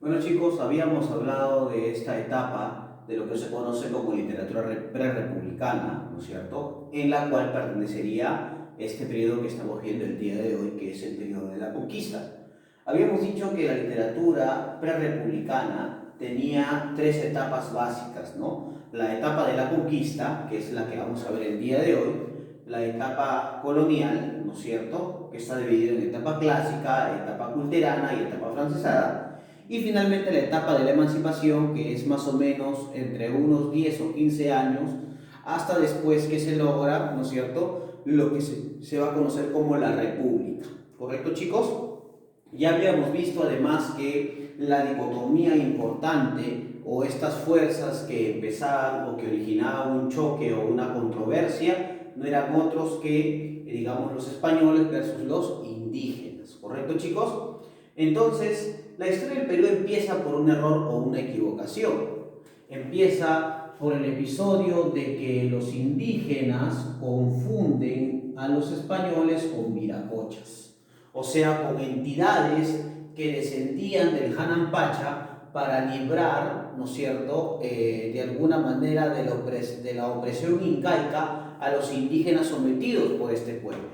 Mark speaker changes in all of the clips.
Speaker 1: Bueno chicos, habíamos hablado de esta etapa de lo que se conoce como literatura prerepublicana, ¿no es cierto? En la cual pertenecería este periodo que estamos viendo el día de hoy, que es el periodo de la conquista. Habíamos dicho que la literatura prerepublicana tenía tres etapas básicas, ¿no? La etapa de la conquista, que es la que vamos a ver el día de hoy, la etapa colonial, ¿no es cierto?, que está dividida en etapa clásica, etapa culterana y etapa francesada, y finalmente la etapa de la emancipación, que es más o menos entre unos 10 o 15 años, hasta después que se logra, ¿no es cierto?, lo que se va a conocer como la República. ¿Correcto, chicos? Ya habíamos visto además que la dicotomía importante o estas fuerzas que empezaban o que originaban un choque o una controversia no eran otros que, digamos, los españoles versus los indígenas. ¿Correcto, chicos? Entonces, la historia del Perú empieza por un error o una equivocación. Empieza por el episodio de que los indígenas confunden a los españoles con viracochas, o sea, con entidades que descendían del Hanan Pacha para librar, ¿no es cierto?, de alguna manera de la opresión incaica a los indígenas sometidos por este pueblo.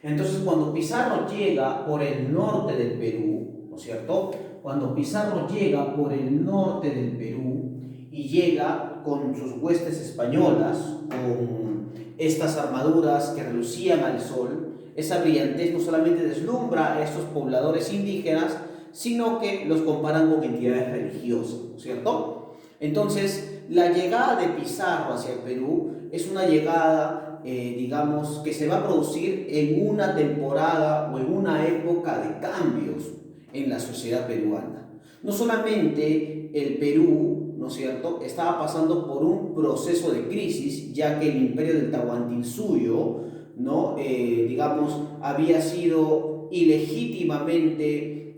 Speaker 1: Entonces, cuando Pizarro llega por el norte del Perú, ¿no es cierto? Cuando Pizarro llega por el norte del Perú y llega con sus huestes españolas, con estas armaduras que relucían al sol, esa brillantez no solamente deslumbra a estos pobladores indígenas, sino que los comparan con entidades religiosas, ¿no es cierto? Entonces, la llegada de Pizarro hacia el Perú es una llegada, digamos, que se va a producir en una temporada o en una época de cambios en la sociedad peruana. No solamente el Perú, ¿no es cierto?, estaba pasando por un proceso de crisis, ya que el imperio del Tahuantinsuyo, ¿no?, digamos, había sido ilegítimamente,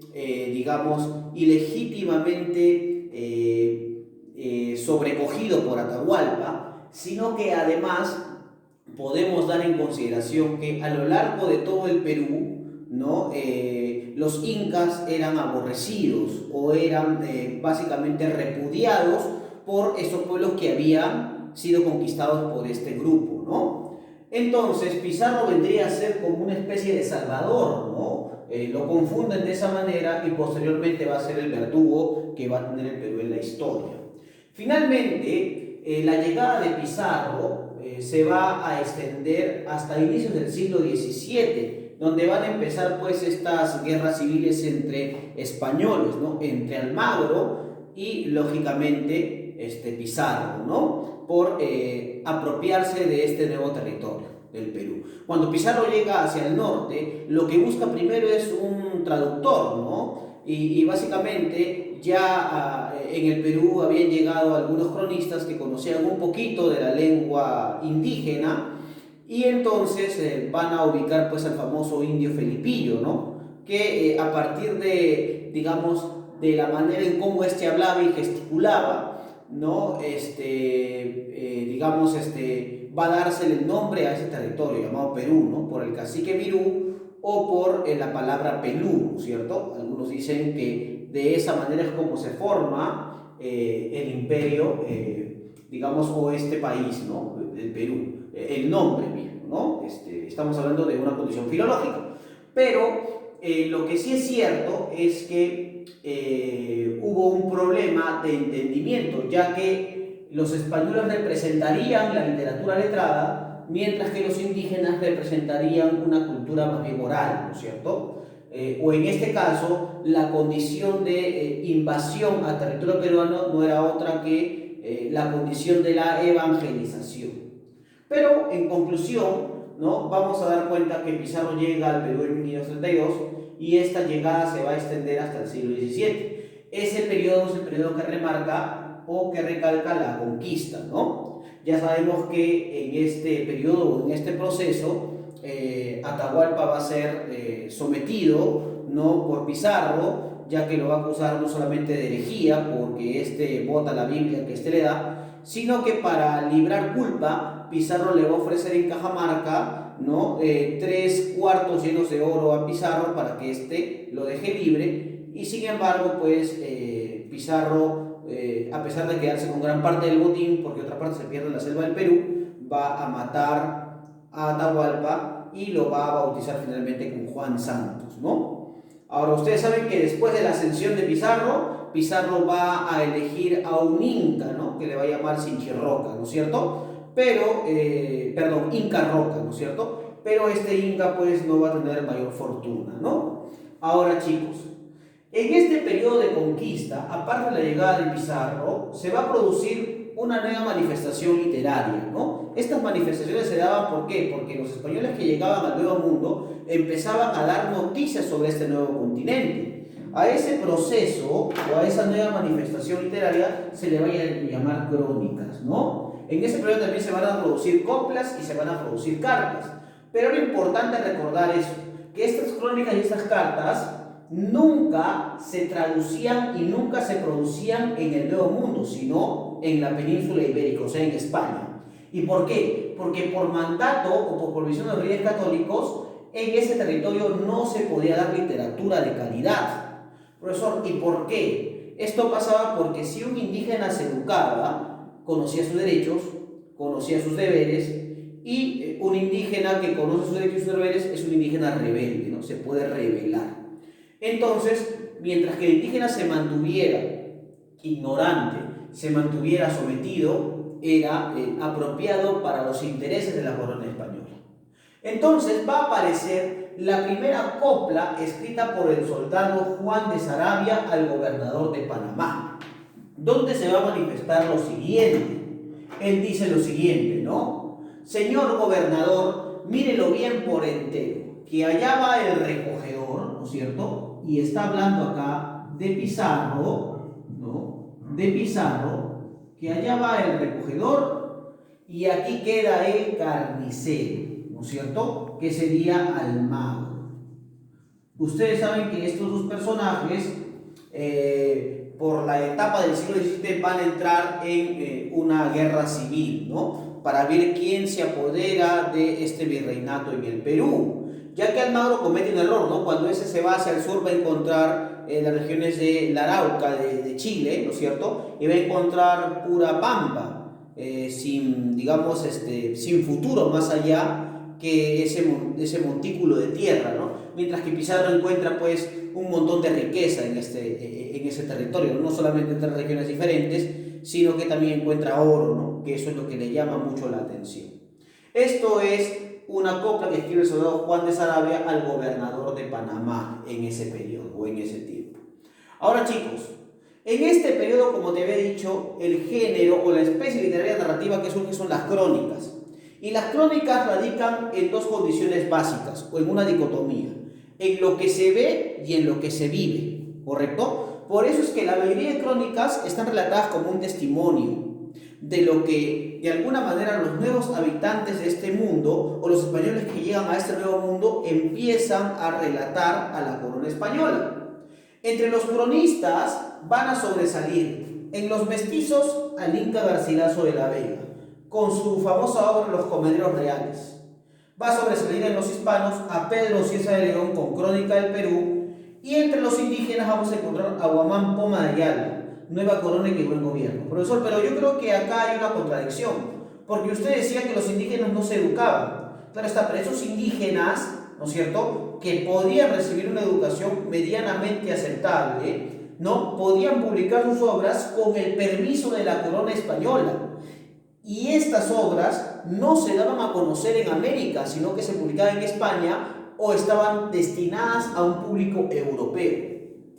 Speaker 1: sobrecogido por Atahualpa, sino que además podemos dar en consideración que a lo largo de todo el Perú, ¿no?, los incas eran aborrecidos o eran básicamente repudiados por esos pueblos que habían sido conquistados por este grupo, ¿no? Entonces Pizarro vendría a ser como una especie de salvador, ¿no? Lo confunden de esa manera y posteriormente va a ser el verdugo que va a tener el Perú en la historia. Finalmente, la llegada de Pizarro se va a extender hasta inicios del siglo XVII, donde van a empezar pues estas guerras civiles entre españoles, ¿no?, entre Almagro y lógicamente Pizarro, ¿no?, por apropiarse de este nuevo territorio del Perú. Cuando Pizarro llega hacia el norte, lo que busca primero es un traductor, ¿no? Y básicamente ya en el Perú habían llegado algunos cronistas que conocían un poquito de la lengua indígena y entonces van a ubicar pues al famoso indio Felipillo, ¿no?, que a partir de, digamos, de la manera en cómo hablaba y gesticulaba, ¿no?, va a dársele el nombre a ese territorio llamado Perú, ¿no?, por el cacique Virú o por la palabra Pelú, ¿cierto? Algunos dicen que de esa manera es como se forma el imperio, digamos, o este país, ¿no?, el Perú, el nombre mismo, ¿no? Estamos hablando de una condición filológica. Pero lo que sí es cierto es que hubo un problema de entendimiento, ya que los españoles representarían la literatura letrada, mientras que los indígenas representarían una cultura más bien oral, ¿no es cierto? O en este caso, la condición de invasión al territorio peruano no era otra que la condición de la evangelización. Pero, en conclusión, ¿no?, vamos a dar cuenta que Pizarro llega al Perú en 1532 y esta llegada se va a extender hasta el siglo XVII. Ese periodo es el periodo que remarca o que recalca la conquista, ¿no? Ya sabemos que en este periodo, en este proceso, Atahualpa va a ser sometido, ¿no?, por Pizarro, ya que lo va a acusar no solamente de herejía, porque bota la Biblia que le da, sino que para librar culpa, Pizarro le va a ofrecer en Cajamarca, ¿no?, 3 cuartos llenos de oro a Pizarro para que lo deje libre, y sin embargo, pues Pizarro, a pesar de quedarse con gran parte del botín, porque otra parte se pierde en la selva del Perú, va a matar a Atahualpa y lo va a bautizar finalmente con Juan Santos, ¿no? Ahora, ustedes saben que después de la ascensión de Pizarro, Pizarro va a elegir a un inca, ¿no? Que le va a llamar Sinchirroca, ¿no es cierto? Pero, perdón, Inca Roca, ¿no es cierto? Pero este inca pues no va a tener mayor fortuna, ¿no? Ahora, chicos, en este periodo de conquista, aparte de la llegada de Pizarro, se va a producir una nueva manifestación literaria, ¿no? Estas manifestaciones se daban, ¿por qué? Porque los españoles que llegaban al Nuevo Mundo empezaban a dar noticias sobre este nuevo continente. A ese proceso o a esa nueva manifestación literaria se le va a llamar crónicas, ¿no? En ese periodo también se van a producir coplas y se van a producir cartas. Pero lo importante es recordar eso, que estas crónicas y estas cartas nunca se traducían y nunca se producían en el Nuevo Mundo, sino en la península ibérica, o sea, en España. ¿Y por qué? Porque por mandato o por provisión de los reyes católicos, en ese territorio no se podía dar literatura de calidad. Profesor, ¿y por qué? Esto pasaba porque si un indígena se educaba, conocía sus derechos, conocía sus deberes, y un indígena que conoce sus derechos y sus deberes es un indígena rebelde, ¿no? Se puede rebelar. Entonces, mientras que el indígena se mantuviera ignorante, se mantuviera sometido, era apropiado para los intereses de la corona española. Entonces va a aparecer la primera copla escrita por el soldado Juan de Saravia al gobernador de Panamá, donde se va a manifestar lo siguiente. Él dice lo siguiente, ¿no? Señor gobernador, mírelo bien por entero, que allá va el recogedor, ¿no es cierto? Y está hablando acá de Pizarro, ¿no? De Pizarro, que allá va el recogedor y aquí queda el carnicero, ¿no es cierto? Que sería Almagro. Ustedes saben que estos dos personajes, por la etapa del siglo XVII, van a entrar en una guerra civil, ¿no? Para ver quién se apodera de este virreinato en el Perú. Ya que Almagro comete un error, ¿no? Cuando ese se va hacia el sur va a encontrar las regiones de la Arauca, de Chile, ¿no es cierto? Y va a encontrar pura pampa, sin, digamos, sin futuro más allá que ese montículo de tierra, ¿no? Mientras que Pizarro encuentra pues un montón de riqueza en ese territorio, no solamente en tres regiones diferentes, sino que también encuentra oro, ¿no? Que eso es lo que le llama mucho la atención. Esto es una copla que escribe el soldado Juan de Saravia al gobernador de Panamá en ese periodo o en ese tiempo. Ahora, chicos, en este periodo, como te había dicho, el género o la especie literaria narrativa que surge son las crónicas. Y las crónicas radican en dos condiciones básicas o en una dicotomía: en lo que se ve y en lo que se vive, ¿correcto? Por eso es que la mayoría de crónicas están relatadas como un testimonio de lo que de alguna manera los nuevos habitantes de este mundo o los españoles que llegan a este nuevo mundo empiezan a relatar a la corona española. Entre los cronistas van a sobresalir en los mestizos al Inca Garcilaso de la Vega, con su famosa obra Los Comederos Reales. Va a sobresalir en los hispanos a Pedro Cieza de León con Crónica del Perú, y entre los indígenas vamos a encontrar a Guamán Poma de Ayala, Nueva Corona y Qué Buen Gobierno. Profesor, pero yo creo que acá hay una contradicción, porque usted decía que los indígenas no se educaban. Claro está, pero esos indígenas, ¿no es cierto?, que podían recibir una educación medianamente aceptable, ¿no?, podían publicar sus obras con el permiso de la corona española. Y estas obras no se daban a conocer en América, sino que se publicaban en España o estaban destinadas a un público europeo,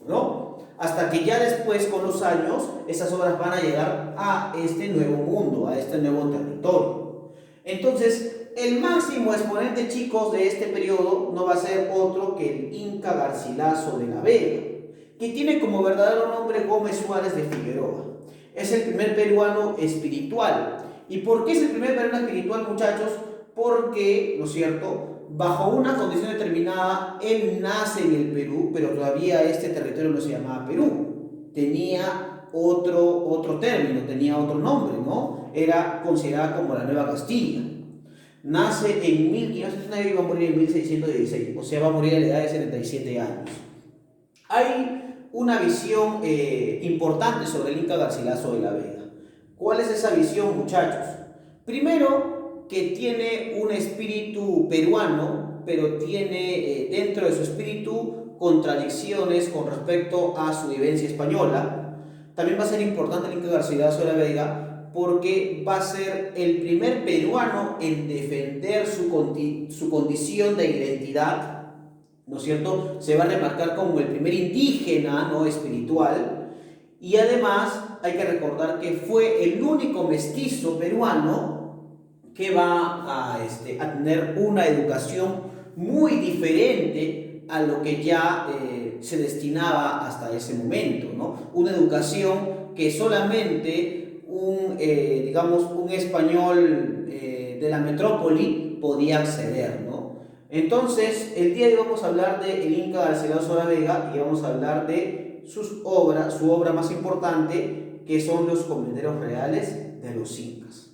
Speaker 1: ¿no? Hasta que ya después, con los años, esas obras van a llegar a este nuevo mundo, a este nuevo territorio. Entonces, el máximo exponente, chicos, de este periodo no va a ser otro que el Inca Garcilaso de la Vega, que tiene como verdadero nombre Gómez Suárez de Figueroa. Es el primer peruano espiritual. ¿Y por qué es el primer peruano espiritual, muchachos? Porque, ¿no es cierto?, bajo una condición determinada, él nace en el Perú, pero todavía este territorio no se llamaba Perú. Tenía otro término, tenía otro nombre, ¿no? Era considerada como la Nueva Castilla. Nace en 1579 y va a morir en 1616, o sea, va a morir a la edad de 77 años. Hay una visión importante sobre el Inca Garcilaso de la Vega. ¿Cuál es esa visión, muchachos? Primero, que tiene un espíritu peruano, pero tiene dentro de su espíritu contradicciones con respecto a su vivencia española. También va a ser importante el Inca Garcilaso de la Vega porque va a ser el primer peruano en defender su condición de identidad, ¿no es cierto? Se va a remarcar como el primer indígena, ¿no?, espiritual, y además hay que recordar que fue el único mestizo peruano que va a tener una educación muy diferente a lo que ya se destinaba hasta ese momento, ¿no? Una educación que solamente digamos, un español de la metrópoli podía acceder, ¿no? Entonces, el día de hoy vamos a hablar de el Inca Garcilaso de la Vega y vamos a hablar de su obra más importante, que son los Comenderos Reales de los Incas.